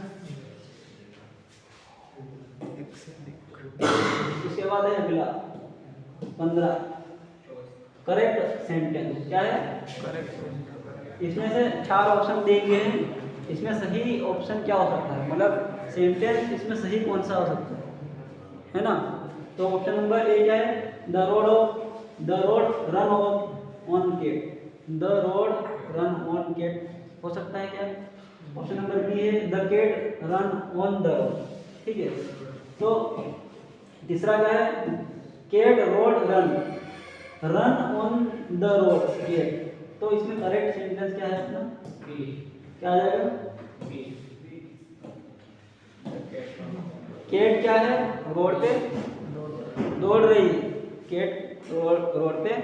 S1: उसके बाद है अगला 15 करेक्ट सेंटेंस, क्या है
S2: करेक्ट।
S1: इसमें से 4 ऑप्शन देंगे, इसमें सही ऑप्शन क्या हो सकता है, मतलब सेंटेंस इसमें सही कौन सा हो सकता है ना। तो ऑप्शन नंबर ए क्या है, the road run on cat, the road run on cat हो सकता है क्या। ऑप्शन नंबर बी है the cat run on the road, ठीक है। तो तीसरा क्या है, cat road run on the road cat, तो इसमें करेक्ट सेंटेंस क्या है अपना, क्या आ जाएगा, केट क्या है, रोड पे दौड़ रही है, केट रोड पे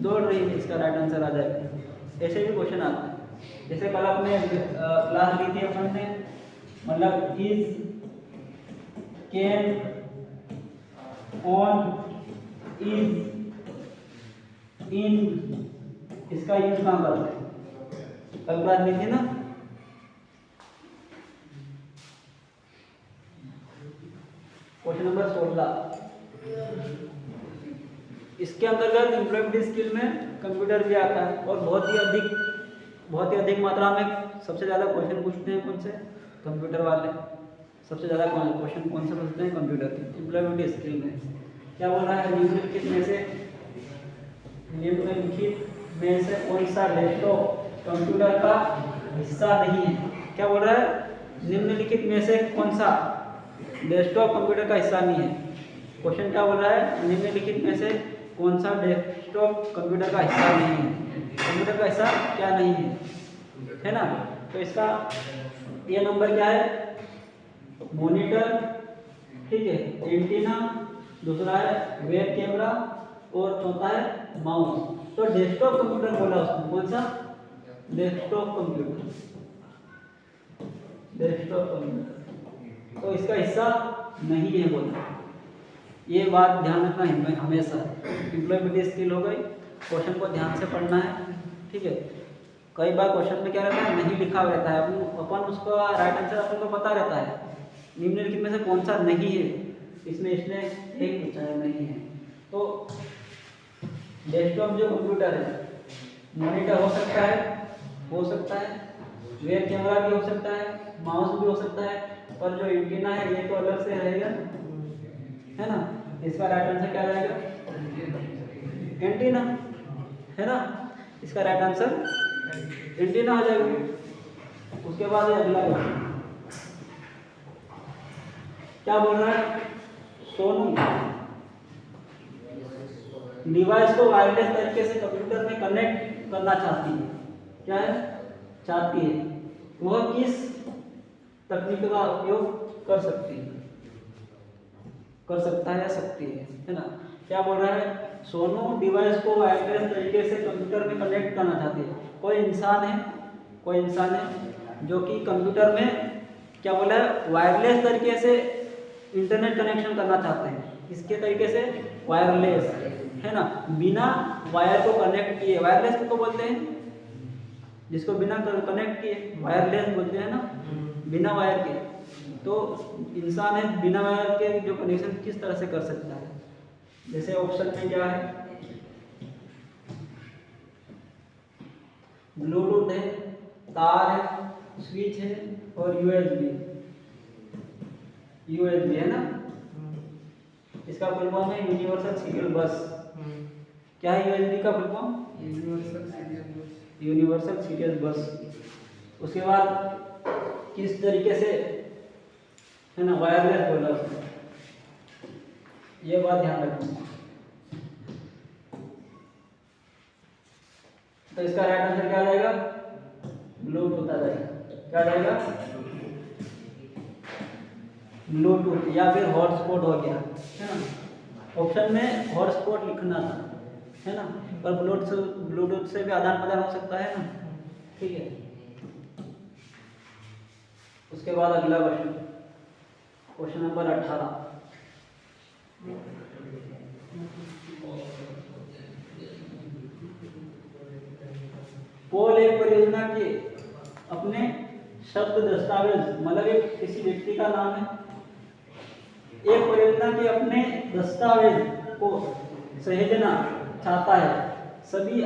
S1: दौड़ रही है, इसका राइट आंसर आ जाएगा। ऐसे भी क्वेश्चन आता है, जैसे कल अपने क्लास ली थी अपन ने, मतलब इज, कैन, ऑन, इज, इन, इसका यूज कहाँ करते हैं, कल क्लास ली थी ना। क्वेश्चन नंबर 16, इसके अंतर्गत एम्प्लॉयबिलिटी स्किल में कंप्यूटर भी आता है, और बहुत ही अधिक मात्रा में सबसे ज़्यादा क्वेश्चन पूछते हैं कौन से, कंप्यूटर वाले। सबसे ज़्यादा क्वेश्चन कौन से पूछते हैं, कंप्यूटर के एम्प्लॉयबिलिटी स्किल में। क्या बोल रहा है, निम्नलिखित में से कौन सा लैपटॉप कंप्यूटर का हिस्सा नहीं है। क्या बोल रहा है, निम्नलिखित में से कौन सा डेस्कटॉप कंप्यूटर का हिस्सा नहीं है। क्वेश्चन क्या बोल रहा है, निम्नलिखित में से कौन सा डेस्कटॉप कंप्यूटर का हिस्सा नहीं है, कंप्यूटर का हिस्सा क्या नहीं है ना। तो इसका ये नंबर क्या है, मॉनिटर, ठीक है, एंटीना, दूसरा है वेब कैमरा, और चौथा है माउस। तो डेस्कटॉप कंप्यूटर बोला उसने, कौन सा, डेस्कटॉप कंप्यूटर, डेस्कटॉप कंप्यूटर, तो इसका हिस्सा नहीं है बोला। ये बात ध्यान रखना हमेशा, एम्प्लॉयबिलिटी स्किल हो गई, क्वेश्चन को ध्यान से पढ़ना है, ठीक है। कई बार क्वेश्चन में क्या रहता है, नहीं लिखा रहता है, अपन उसको राइट आंसर अपन को पता रहता है, निम्नलिखित में से कौन सा नहीं है, इसमें इसने एक पूछा है, नहीं है। तो डेस्कटॉप जो कंप्यूटर है, मॉनिटर हो सकता है, वेब कैमरा भी हो सकता है, माउस भी हो सकता है, पर जो एंटीना है ये तो अलग से रहेगा, है ना। इसका राइट आंसर क्या रहेगा, एंटीना, है ना। इसका राइट आंसर एंटीना हो जाएगा। उसके बाद अगला क्या बोल रहा है, सोनू डिवाइस को वायरलेस तरीके से कंप्यूटर में कनेक्ट करना चाहती है, क्या है, चाहती है। वह किस तकनीक का उपयोग कर सकती है, कर सकता है या सकती है ना। क्या बोल रहा है, सोनू डिवाइस को वायरलेस तरीके से कंप्यूटर में कनेक्ट करना चाहती है। कोई इंसान है जो कि कंप्यूटर में क्या बोला है, वायरलेस तरीके से इंटरनेट कनेक्शन करना चाहते हैं। इसके तरीके से वायरलेस है ना, बिना वायर को कनेक्ट किए, वायरलेस को बोलते हैं जिसको बिना कनेक्ट किए, वायरलेस बोलते हैं ना, बिना वायर के। तो इंसान है बिना वायर के जो कनेक्शन किस तरह से कर सकता है। जैसे ऑप्शन में क्या है, ब्लूटूथ है, तार है, स्विच है और यूएसबी है ना। इसका फुल फॉर्म है यूनिवर्सल सीरियल बस। क्या है यूएसबी का फुल फॉर्म? यूनिवर्सल सीरियल बस। उसके बाद किस तरीके से है ना, वायरलेस बोला उसने, ये बात ध्यान रखना। तो इसका राइट आंसर क्या आ जाएगा, ब्लूटूथ आ जाएगा। क्या आ जाएगा, ब्लूटूथ या फिर हॉटस्पॉट हो गया है ना। ऑप्शन में हॉटस्पॉट लिखना था है ना, पर ब्लूटूथ से भी आदान प्रदान हो सकता है ना, ठीक है। उसके बाद अगला क्वेश्चन नंबर 18। पोल एक परियोजना के अपने शब्द दस्तावेज, मतलब एक किसी व्यक्ति का नाम है, एक परियोजना के अपने दस्तावेज को सहेजना चाहता है। सभी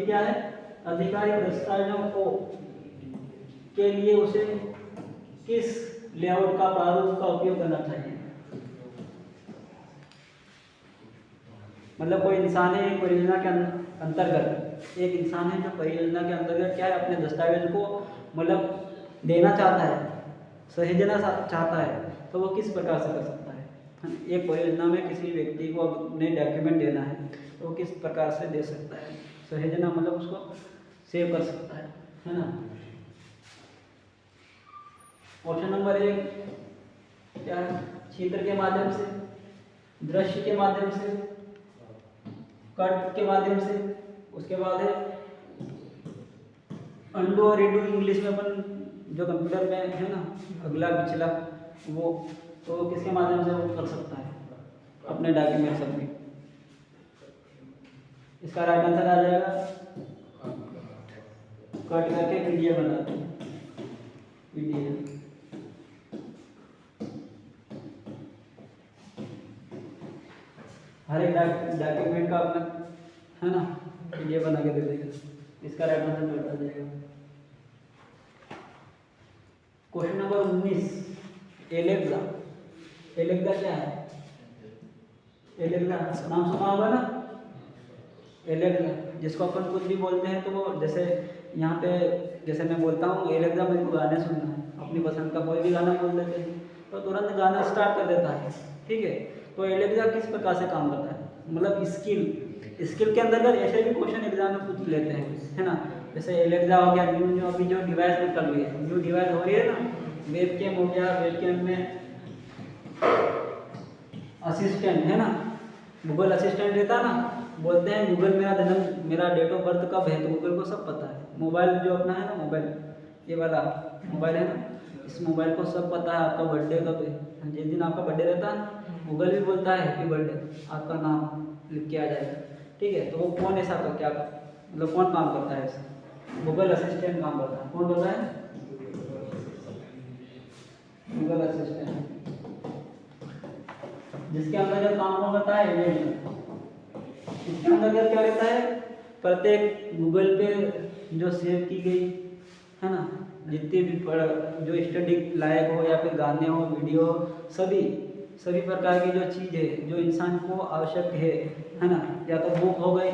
S1: क्या है, आधिकारिक दस्तावेजों को के लिए उसे किस लेआउट का प्रारूप का उपयोग करना चाहिए। मतलब कोई इंसान है एक परियोजना के अंतर्गत, एक इंसान है जो परियोजना के अंतर्गत क्या है, अपने दस्तावेज को मतलब देना चाहता है, सहेजना चाहता है, तो वो किस प्रकार से कर सकता है। एक परियोजना में किसी व्यक्ति को अपने डॉक्यूमेंट देना है तो वो किस प्रकार से दे सकता है, सहेजना मतलब उसको सेव कर सकता है ना। ऑप्शन नंबर 1 क्या है, चित्र के माध्यम से, दृश्य के माध्यम से, कट के माध्यम से। उसके बाद है अंडू और रीडू, इंग्लिश में अपन जो कंप्यूटर में है ना, अगला पिछला, वो तो किसके माध्यम से वो कर सकता है, अपने डॉक्यूमेंट सबमिट। इसका राइट आंसर आ जाएगा कट करके पीडीएफ बना दो, पीडीएफ। हर एक डॉक्यूमेंट का अपना है ना पीडीएफ बना के दे देगा। इसका राइट आंसर आ जाएगा। Question number 19, Alexa. एलेक्सा क्या है, एलेक्सा नाम सुना होगा ना, एलेक्सा जिसको अपन कुछ भी बोलते हैं तो वो, जैसे यहाँ पे जैसे मैं बोलता हूँ एलेक्सा मेरे को गाने सुनना है, अपनी पसंद का कोई भी गाना बोल देते हैं तो तुरंत गाना स्टार्ट कर देता है, ठीक है। तो एलेक्सा किस प्रकार से काम करता है, मतलब स्किल के अंदर ऐसे भी क्वेश्चन एग्जाम में पूछ लेते हैं है ना। जैसे एलेक्सा हो गया, न्यू अभी जो डिवाइस निकल रही है, न्यू डिवाइस हो रही है ना, वेबकैम हो गया, वेबकैम में असिस्टेंट है ना, गूगल असिस्टेंट रहता ना, बोलते हैं गूगल मेरा डेट ऑफ बर्थ कब है, तो गूगल को सब पता है। मोबाइल जो अपना है ना, मोबाइल ये वाला मोबाइल है ना, इस मोबाइल को सब पता है आपका बर्थडे कब है। जिस दिन आपका बर्थडे रहता है गूगल भी बोलता है हैप्पी बर्थडे, आपका नाम लिख के आ जाएगा, ठीक है। तो वो कौन ऐसा कर क्या मतलब कौन काम करता है ऐसा, गूगल असिस्टेंट काम करता है। कौन बोलता है, गूगल असिस्टेंट, जिसके अंदर जो काम होता है ये, इसके अंदर क्या रहता है, प्रत्येक गूगल पे जो सेव की गई है ना, जितनी भी जो स्टडी लायक हो या फिर गाने हो, वीडियो हो, सभी प्रकार की जो चीज़ है जो इंसान को आवश्यक है ना, या तो बुक हो गई,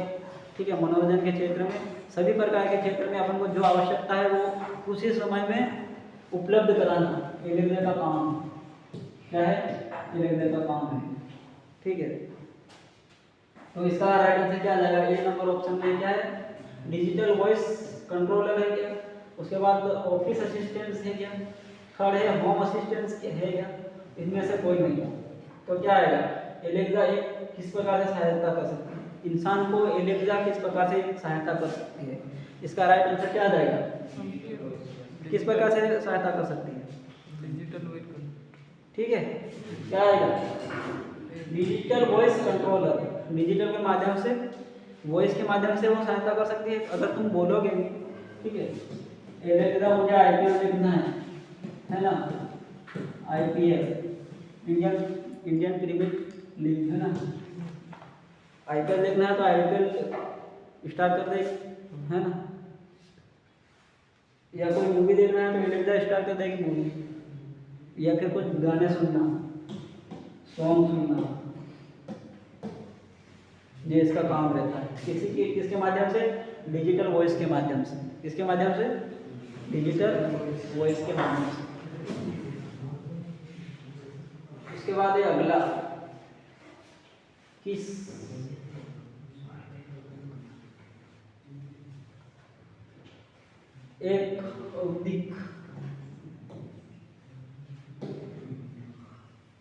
S1: ठीक है, मनोरंजन के क्षेत्र में, सभी प्रकार के क्षेत्र में अपन को जो आवश्यकता है वो उसी समय में उपलब्ध कराना एलेक्सा का काम क्या है, एलेक्सा का काम है, ठीक है। तो इसका राइट आंसर क्या आ जाएगा, ए नंबर ऑप्शन में क्या है, डिजिटल वॉइस कंट्रोलर है क्या, उसके बाद ऑफिस असिस्टेंट है क्या, थर्ड है होम असिस्टेंस है क्या, इनमें से कोई नहीं है। तो क्या आएगा, एलेक्सा एक किस प्रकार से सहायता कर सकती है, इंसान को एलेक्सा किस प्रकार से सहायता कर सकती है, इसका राइट आंसर क्या आ जाएगा, किस प्रकार से सहायता कर सकती है,
S2: डिजिटल व्हीकल।
S1: ठीक है। क्या आएगा, डिजिटल वॉइस कंट्रोलर, डिजिटल के माध्यम से, वॉइस के माध्यम से वो सहायता कर सकती है। अगर तुम बोलोगे, ठीक है, एलेक्सा मुझे आईपीएल देखना है ना, आईपीएल इंडियन प्रीमियर लीग है ना, आईपीएल देखना है तो आईपीएल स्टार्ट कर देगी, है ना। या कोई मूवी देखना है तो एलेक्सा स्टार्ट कर देगी मूवी, या फिर कुछ गाने सुनना, सॉन्ग सुनना, ये इसका काम रहता है। किसके माध्यम से, डिजिटल वॉइस के माध्यम से, किसके माध्यम से, डिजिटल वॉइस के माध्यम से। उसके बाद है अगला, किस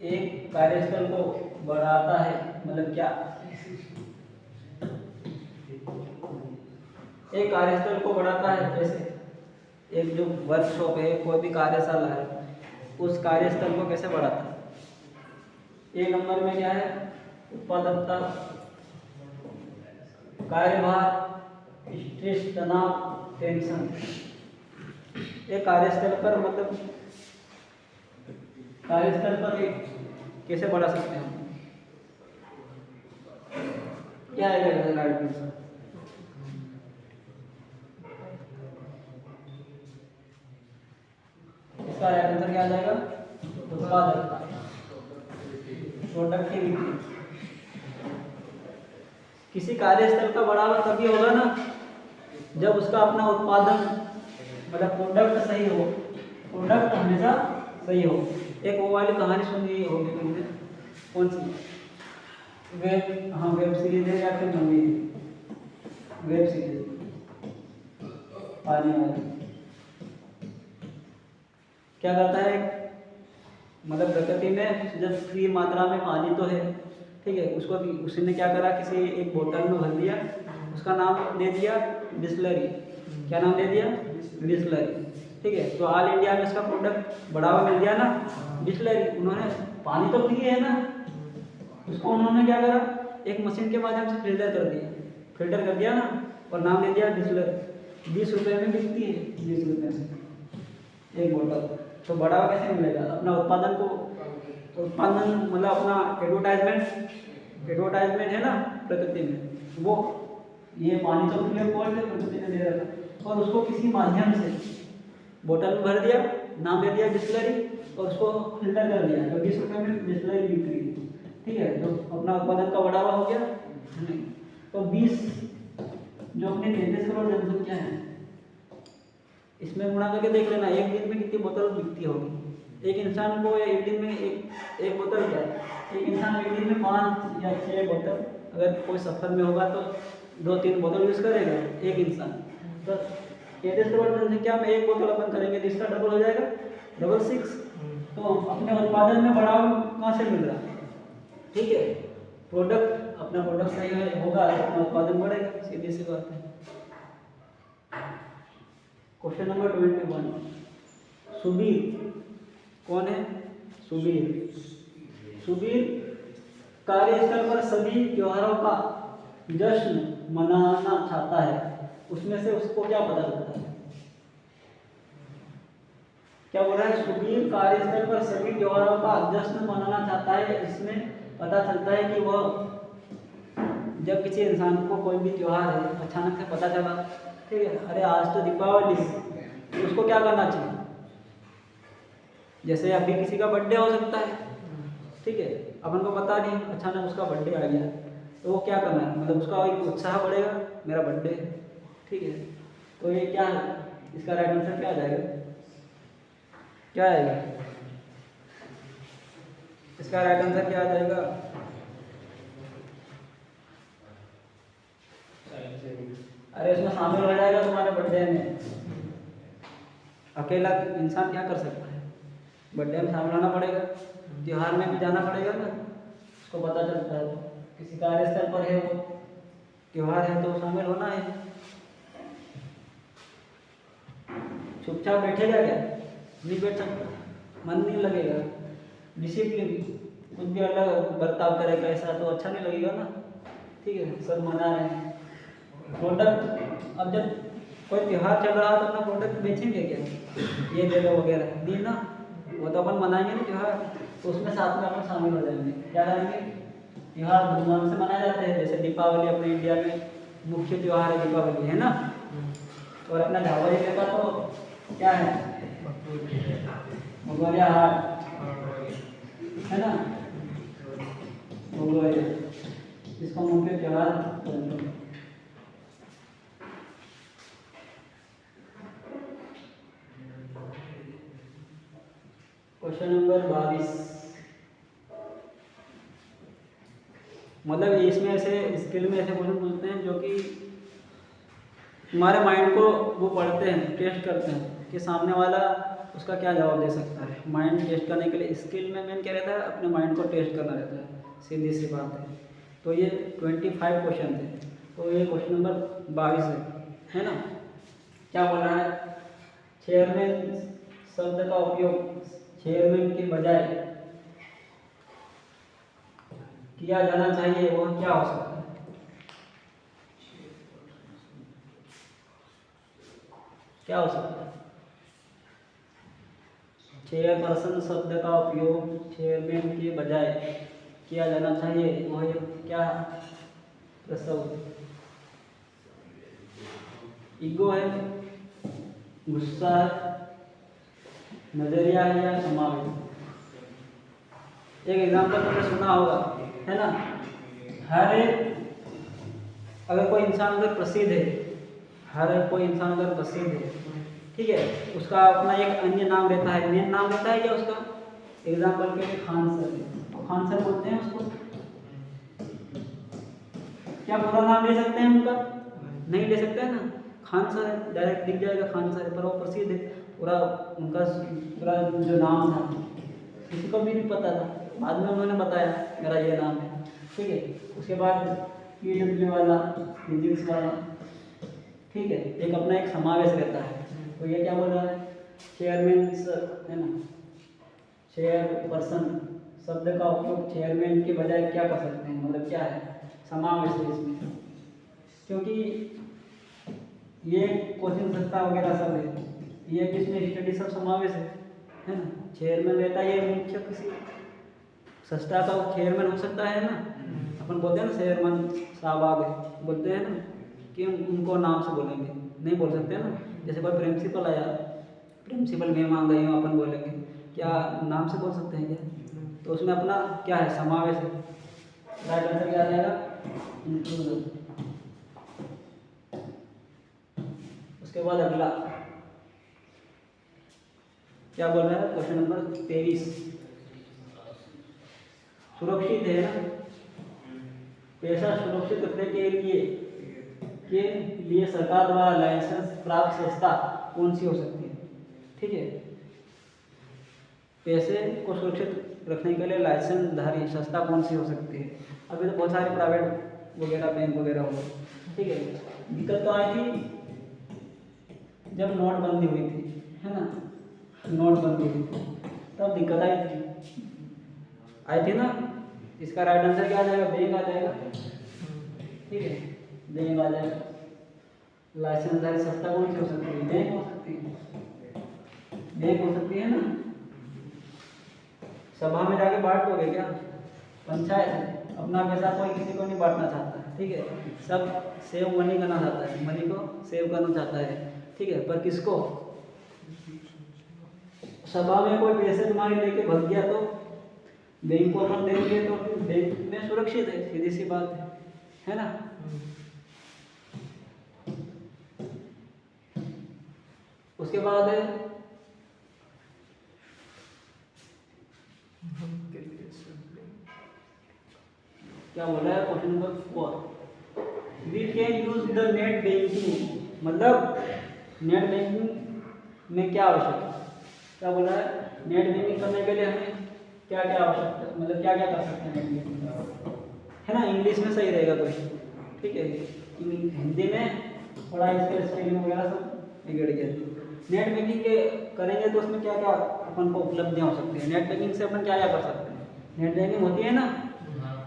S1: एक कार्यस्थल को बढ़ाता है, मतलब क्या, एक कार्यस्थल को बढ़ाता है, जैसे एक जो वर्कशॉप है, कोई भी कार्यशाला है, उस कार्यस्थल को कैसे बढ़ाता है। एक नंबर में क्या है, उत्पादकता, कार्यभार, स्ट्रेस, तनाव, टेंशन। एक कार्यस्थल पर, मतलब कार्यस्थल पर एक कैसे बढ़ा सकते हैं, क्या है राइट आंसर, इसका राइट आंसर क्या आ जाएगा, उत्पादकता, प्रोडक्टिविटी। किसी कार्यस्थल का बढ़ावा तभी होगा ना जब उसका अपना उत्पादन, मतलब प्रोडक्ट सही हो, प्रोडक्ट हमेशा सही हो। एक वो वाली कहानी सुनी होगी तुमने, कौन सी, वेब सीरीज है या फिर मूवी है, वेब सीरीज, पानी वाली। क्या करता है, मतलब प्रकृति में जब फ्री मात्रा में पानी तो है, ठीक है, उसको उसने क्या करा, किसी एक बोतल में भर दिया, उसका नाम दे दिया बिस्लरी। क्या नाम दे दिया, बिस्लरी, ठीक है। तो ऑल इंडिया में इसका प्रोडक्ट बढ़ावा मिल गया ना, बिस्लरी। उन्होंने, पानी तो फ्री है ना, उसको उन्होंने क्या करा, एक मशीन के माध्यम से फिल्टर कर दिया ना, और नाम दे दिया बिस्लरी। 20 रुपये में बिकती है, 20 रुपये में एक बोतल। तो बढ़ावा कैसे मिलेगा, अपना उत्पादन को, उत्पादन मतलब अपना एडवर्टाइजमेंट है ना प्रकृति में, वो ये पानी तो फ्री ऑफ कॉस्ट है, प्रकृति ने दे रखा, और उसको किसी माध्यम से बोतल में भर दिया, नाम दे दिया बिस्लरी, और उसको फिल्टर कर दिया, तो 20 रुपये में बिस्लरी बिक रही है, ठीक है। तो अपना उत्पादन का बढ़ावा हो गया नहीं। तो 20 जो अपनी 33 करोड़ जनसंख्या है, इसमें गुणा करके देख लेना, एक दिन में कितनी बोतल बिकती होगी। एक इंसान को एक दिन में एक बोतल, क्या एक इंसान एक दिन में 5 या 6 बोतल, अगर कोई सफर में होगा तो 2-3 बोतल यूज़ करेगा एक इंसान। तो 33 करोड़ जनसंख्या में एक बोतल अपन करेंगे तो इसका डबल हो जाएगा, 66। तो अपने उत्पादन में बढ़ावा कहाँ से मिल रहा है, ठीक है, प्रोडक्ट, अपना प्रोडक्ट सही होगा तो अपना उत्पादन बढ़ेगा, सीधी सी बात है। क्वेश्चन नंबर 21, सुबीर कौन है, सुबीर कार्यस्थल पर सभी त्योहारों का जश्न मनाना चाहता है, उसमें से उसको क्या पता चलता है, क्या बोल रहा है, सुबीर कार्यस्थल पर सभी त्योहारों का जश्न मनाना चाहता है। इसमें पता चलता है कि वह, जब किसी इंसान को कोई भी त्योहार है, अचानक से पता चला, ठीक है, अरे आज तो दीपावली, तो उसको क्या करना चाहिए, जैसे अभी किसी का बर्थडे हो सकता है, ठीक है, अपन को पता नहीं, अचानक उसका बर्थडे आ गया, तो वो क्या करना है, मतलब उसका एक उत्साह बढ़ेगा, मेरा बर्थडे है, ठीक है। तो ये क्या है, इसका राइट आंसर क्या आ जाएगा, क्या आएगा, इसका राइट आंसर क्या आ जाएगा, अरे इसमें शामिल हो जाएगा तुम्हारे बर्थडे में। अकेला इंसान क्या कर सकता है, बर्थडे में शामिल होना पड़ेगा, त्योहार में भी जाना पड़ेगा ना, उसको पता चलता है। किसी कार्यस्थल पर है वो, त्योहार है तो शामिल होना है। चुपचाप बैठेगा क्या? नहीं बैठ सकता, मन नहीं लगेगा। डिसिप्लिन, कुछ भी अलग बर्ताव करेगा ऐसा तो अच्छा नहीं लगेगा ना। ठीक है, सब मना रहे हैं। प्रोडक्ट, अब जब कोई त्योहार चल रहा है तो अपना प्रोडक्ट बेचेंगे क्या? ये ले लो वगैरह, नहीं ना, वो तो अपन मनाएंगे ना त्योहार, तो उसमें साथ में अपन शामिल हो जाएंगे। क्या करेंगे? त्योहार धूमधाम से मनाए जाते हैं, जैसे दीपावली अपने इंडिया में मुख्य त्योहार है, दीपावली है ना। और अपना ढाबा एरिया का तो क्या है? भगोरिया हाट है ना, भगोरिया, इसका मुख्य त्योहार बोलते हैं। क्वेश्चन नंबर 22, मतलब इसमें ऐसे स्किल में ऐसे क्वेश्चन पूछते हैं जो कि हमारे माइंड को वो पढ़ते हैं, टेस्ट करते हैं कि सामने वाला उसका क्या जवाब दे सकता है। माइंड टेस्ट करने के लिए स्किल में मेन क्या रहता है? अपने माइंड को टेस्ट करना रहता है, सीधी सी बात है। तो ये 25 क्वेश्चन थे, तो ये क्वेश्चन नंबर 22 है ना। क्या बोल रहा है? चेयरमैन शब्द का उपयोग चेयरमैन के बजाय किया जाना चाहिए, वो क्या हो सकता है? क्या हो सकता है? चेयरपर्सन शब्द का उपयोग चेयरमैन के बजाय किया जाना चाहिए, वो क्या प्रस्ताव? ईगो है, गुस्सा है, नजरिया है या समावेश? एक एग्जांपल तुमने सुना होगा, है ना। हर एक, अगर कोई इंसान अगर प्रसिद्ध है, हर एक कोई इंसान अगर प्रसिद्ध है, ठीक है, उसका अपना एक अन्य नाम रहता है, मेन नाम रहता है क्या उसका? एग्जांपल के लिए खान सर है, खान सर बोलते हैं उसको। क्या पूरा नाम ले सकते हैं उनका? नहीं ले सकते हैं ना। खान सर है, डायरेक्ट दिख जाएगा खान सर है, पर वो प्रसिद्ध है, पूरा उनका पूरा जो नाम था किसी को भी नहीं पता था, बाद में उन्होंने बताया मेरा ये नाम है, ठीक है। उसके बाद PW वाला, फिजिक्स वाला, ठीक है, एक अपना एक समावेश रहता है। तो ये क्या बोल रहा है? चेयरमैन है ना, चेयरपर्सन शब्द का उपयोग चेयरमैन के बजाय क्या कर सकते हैं, मतलब क्या है? समावेश है इसमें, क्योंकि ये कोचिंग संस्था वगैरह सब है, ये किसमें स्टडी सब समावेश है ना। चेयरमैन रहता है, ये मुख्य किसी संस्था का चेयरमैन हो सकता है ना। अपन बोलते हैं ना चेयरमैन साहब आ गए, बोलते हैं ना कि उनको नाम से बोलेंगे, नहीं बोल सकते ना। जैसे कोई प्रिंसिपल आया, प्रिंसिपल मैम आ गई, अपन बोलेंगे क्या नाम से बोल सकते हैं क्या? तो उसमें अपना क्या है? समावेश है। राइट आंसर क्या आ जाएगा? इंक्लूड। उसके बाद अगला क्या बोल रहा है? क्वेश्चन नंबर 23, सुरक्षित है ना, पैसा सुरक्षित रखने के लिए सरकार द्वारा लाइसेंस प्राप्त संस्था कौन सी हो सकती है? ठीक है, पैसे को सुरक्षित रखने के लिए लाइसेंस धारी संस्था कौन सी हो सकती है? अभी तो बहुत सारे प्राइवेट वगैरह बैंक वगैरह हो गए, ठीक है। दिक्कत तो आई थी जब नोटबंदी हुई थी, है ना, नोटबंदी हुई थी तब दिक्कत आई थी ना। इसका राइट आंसर क्या आ जाएगा? बैंक आ जाएगा, ठीक है, बैंक आ जाएगा। लाइसेंसधारी संस्था कौन सी हो सकती है? बैंक हो सकती है, बैंक हो सकती है ना। सभा में जाके बांट दोगे क्या? पंचायत है, अपना पैसा कोई किसी को नहीं बांटना चाहता, ठीक है, सब सेव मनी करना चाहता है, मनी को सेव करना चाहता है, ठीक है। पर किसको? सभा में कोई पैसे तुम्हारे लेके भग गया तो बैंक को अपन देंगे, तो बैंक में सुरक्षित है, सीधी सी बात है ना। उसके बाद है क्या बोल रहा है? Question number 4, we can use the net banking, मतलब नेट बैंकिंग में क्या आवश्यक है? क्या बोल रहा है? नेट बैंकिंग करने के लिए हमें क्या क्या आवश्यकता, मतलब क्या क्या कर सकते हैं नेट बैंकिंग, है ना। इंग्लिश में सही रहेगा क्वेश्चन, ठीक है। हिंदी में थोड़ा इसका स्पेलिंग वगैरह सब बिगड़ गया। नेट बैंकिंग के करेंगे तो उसमें क्या क्या अपन को उपलब्धियाँ हो सकती है, नेट बैंकिंग से अपन क्या क्या कर सकते हैं। नेट बैंकिंग होती है ना,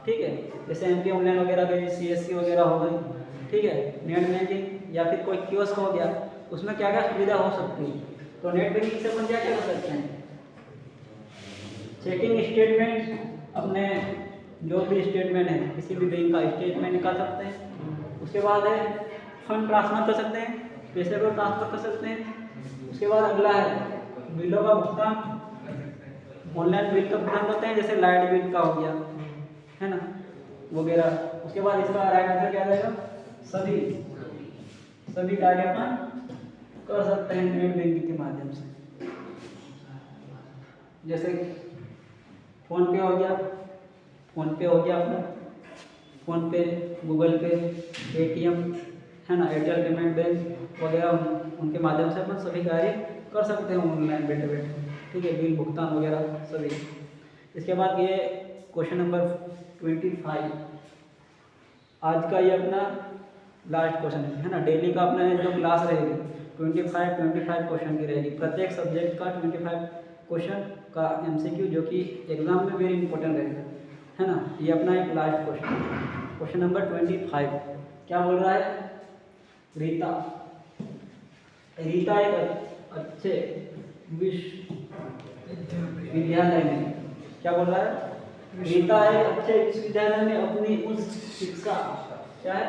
S1: ठीक है, जैसे MP ऑनलाइन वगैरह गई, CSC वगैरह हो गई, ठीक है। नेट बैंकिंग या फिर कोई कियोस्क हो गया, उसमें क्या क्या सुविधा हो सकती है। तो नेट बैंकिंग से अपन क्या क्या कर सकते हैं, चेकिंग स्टेटमेंट, अपने जो भी स्टेटमेंट है किसी भी बैंक का स्टेटमेंट निकाल सकते हैं। उसके बाद है फंड ट्रांसफर कर सकते हैं, पैसे को ट्रांसफर कर सकते हैं। उसके बाद अगला है बिलों का भुगतान, ऑनलाइन बिल का भुगतान करते हैं, जैसे लाइट बिल का हो गया, है ना, वगैरह। उसके बाद इसका राइट आंसर क्या रहेगा, सभी कार्य अपन कर सकते हैं नेट बैंकिंग के माध्यम से। जैसे फोन पे हो गया अपना, फोन पे, गूगल पे, पेटीएम, है ना, एयरटेल पेमेंट बैंक वगैरह, उनके माध्यम से अपन सभी कार्य कर सकते हैं ऑनलाइन बैठे बैठे, ठीक है, बिल भुगतान वगैरह सभी। इसके बाद ये क्वेश्चन नंबर 25, आज का ये अपना लास्ट क्वेश्चन है ना। डेली का अपना जो क्लास रहेगी 25 क्वेश्चन की रहेगी, प्रत्येक सब्जेक्ट का 25 क्वेश्चन का MCQ, जो कि एग्जाम में वेरी इंपॉर्टेंट रहेगा, है ना। ये अपना एक लास्ट क्वेश्चन नंबर 25 क्या बोल रहा है, रीता एक अच्छे विश्वविद्यालय में, क्या बोल रहा है, रीता एक अच्छे विश्वविद्यालय में अपनी उच्च शिक्षा, क्या है,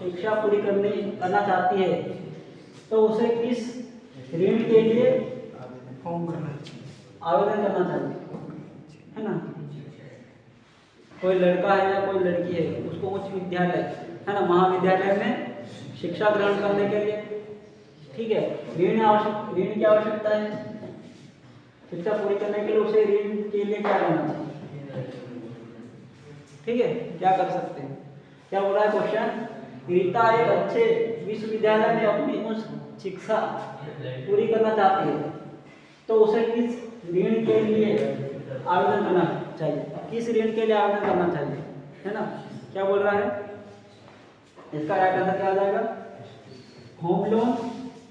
S1: शिक्षा पूरी करना चाहती है, तो उसे किस ऋण के लिए आवेदन करना चाहिए, है ना। कोई लड़का है या कोई लड़की है, उसको उच्च विद्यालय, है ना, महाविद्यालय में शिक्षा ग्रहण करने के लिए, ठीक है, ऋण की आवश्यकता है। शिक्षा पूरी करने के लिए उसे ऋण के लिए क्या करना चाहिए, ठीक है, क्या कर सकते हैं। क्या बोला है क्वेश्चन, रीता एक अच्छे विश्वविद्यालय में अपनी उच्च शिक्षा पूरी करना चाहती है, तो उसे किस ऋण के लिए आवेदन करना चाहिए, किस ऋण के लिए आवेदन करना चाहिए, है ना। क्या बोल रहा है, इसका राइट आंसर क्या आ जाएगा, home loan,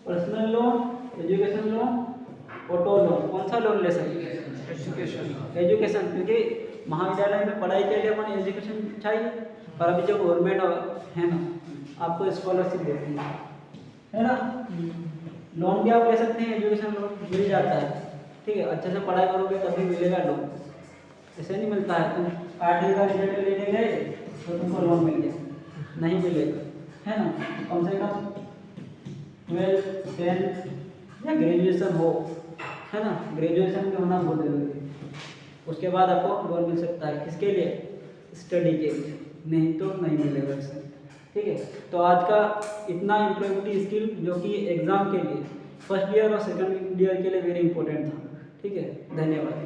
S1: personal loan, education loan, auto loan. कौन सा लोन ले सकते हैं, एजुकेशन, क्योंकि महाविद्यालय में पढ़ाई के लिए अपन एजुकेशन चाहिए, और अभी जो गवर्नमेंट है ना, आपको स्कॉलरशिप देती है ना, लोन भी आप ले सकते हैं, एजुकेशन लोन मिल जाता है, ठीक है। अच्छे से पढ़ाई करोगे तभी मिलेगा लोन, ऐसे नहीं मिलता है तुम 8वीं का रिजल्ट लेने गए तो तुमको लोन मिल गया, नहीं मिलेगा, है ना। कम से कम 12th 10th या ग्रेजुएशन हो, है ना, ग्रेजुएशन भी होना बहुत जरूरी है, उसके बाद आपको लोन मिल सकता है, किसके लिए, स्टडी के लिए, नहीं तो नहीं मिलेगा इससे, ठीक है। तो आज का इतना एम्प्लॉयबिलिटी स्किल जो कि एग्जाम के लिए फर्स्ट ईयर और सेकंड ईयर के लिए वेरी इंपॉर्टेंट था, ठीक है। धन्यवाद।